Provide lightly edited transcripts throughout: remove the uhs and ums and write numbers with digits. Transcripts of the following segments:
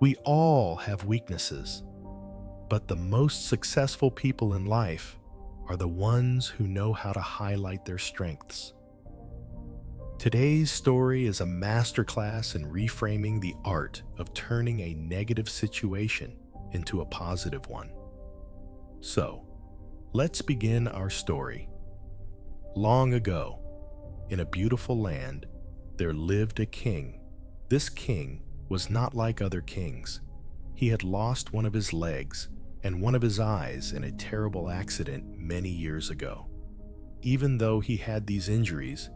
We all have weaknesses, but the most successful people in life are the ones who know how to highlight their strengths. Today's story is a masterclass in reframing the art of turning a negative situation into a positive one. So, let's begin our story. Long ago, in a beautiful land, there lived a king. This king was not like other kings. He had lost one of his legs and one of his eyes in a terrible accident many years ago. Even though he had these injuries,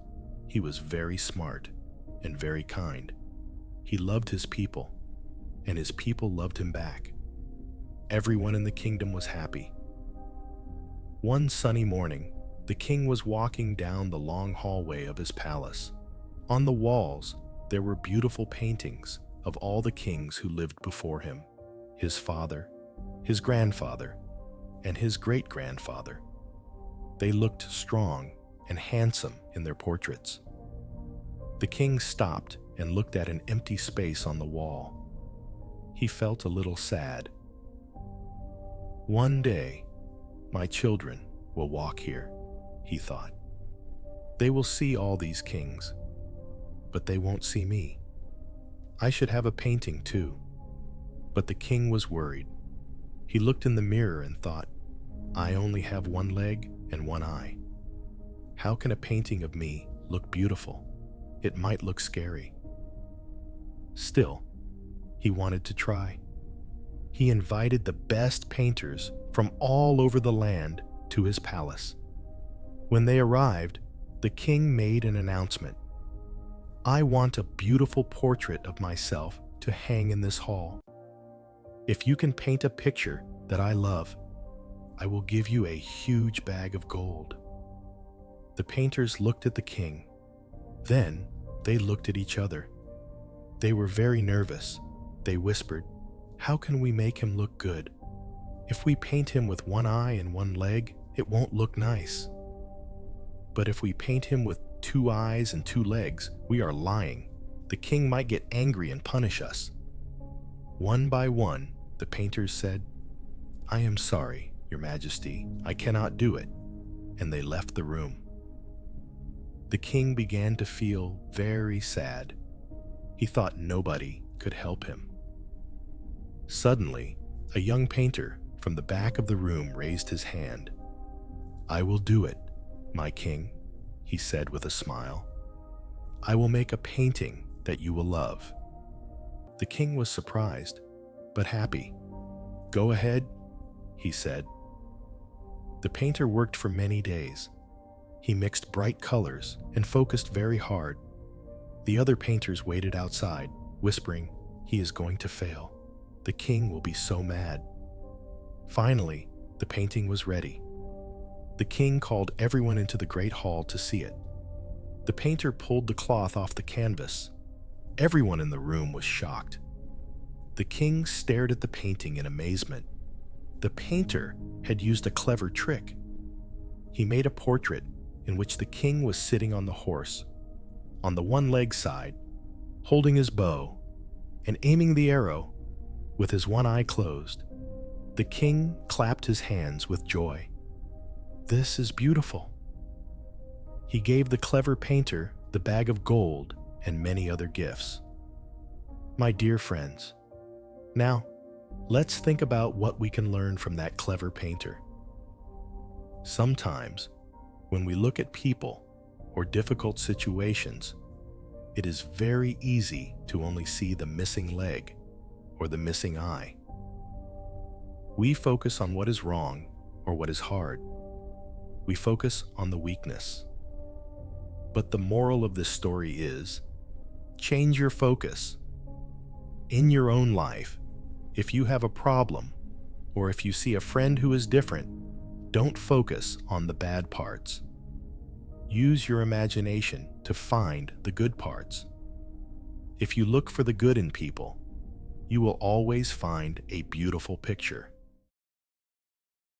he was very smart and very kind. He loved his people, and his people loved him back. Everyone in the kingdom was happy. One sunny morning, the king was walking down the long hallway of his palace. On the walls, there were beautiful paintings of all the kings who lived before him, his father, his grandfather, and his great-grandfather. They looked strong and handsome in their portraits. The king stopped and looked at an empty space on the wall. He felt a little sad. One day, my children will walk here, he thought. They will see all these kings, but they won't see me. I should have a painting too. But the king was worried. He looked in the mirror and thought, I only have one leg and one eye. How can a painting of me look beautiful? It might look scary. Still, he wanted to try. He invited the best painters from all over the land to his palace. When they arrived, the king made an announcement. I want a beautiful portrait of myself to hang in this hall. If you can paint a picture that I love, I will give you a huge bag of gold. The painters looked at the king. Then they looked at each other. They were very nervous. They whispered, how can we make him look good? If we paint him with one eye and one leg, it won't look nice. But if we paint him with two eyes and two legs, we are lying. The king might get angry and punish us. One by one, the painters said, I am sorry, Your Majesty, I cannot do it, and they left the room. The king began to feel very sad. He thought nobody could help him. Suddenly, a young painter from the back of the room raised his hand. I will do it, my king, he said with a smile. I will make a painting that you will love. The king was surprised, but happy. Go ahead, he said. The painter worked for many days. He mixed bright colors and focused very hard. The other painters waited outside, whispering, he is going to fail. The king will be so mad. Finally, the painting was ready. The king called everyone into the great hall to see it. The painter pulled the cloth off the canvas. Everyone in the room was shocked. The king stared at the painting in amazement. The painter had used a clever trick. He made a portrait in which the king was sitting on the horse, on the one-leg side, holding his bow and aiming the arrow with his one eye closed. The king clapped his hands with joy. This is beautiful. He gave the clever painter the bag of gold and many other gifts. My dear friends, now let's think about what we can learn from that clever painter. Sometimes, when we look at people or difficult situations, it is very easy to only see the missing leg or the missing eye. We focus on what is wrong or what is hard. We focus on the weakness. But the moral of this story is, change your focus. In your own life, if you have a problem, or if you see a friend who is different, don't focus on the bad parts. Use your imagination to find the good parts. If you look for the good in people, you will always find a beautiful picture.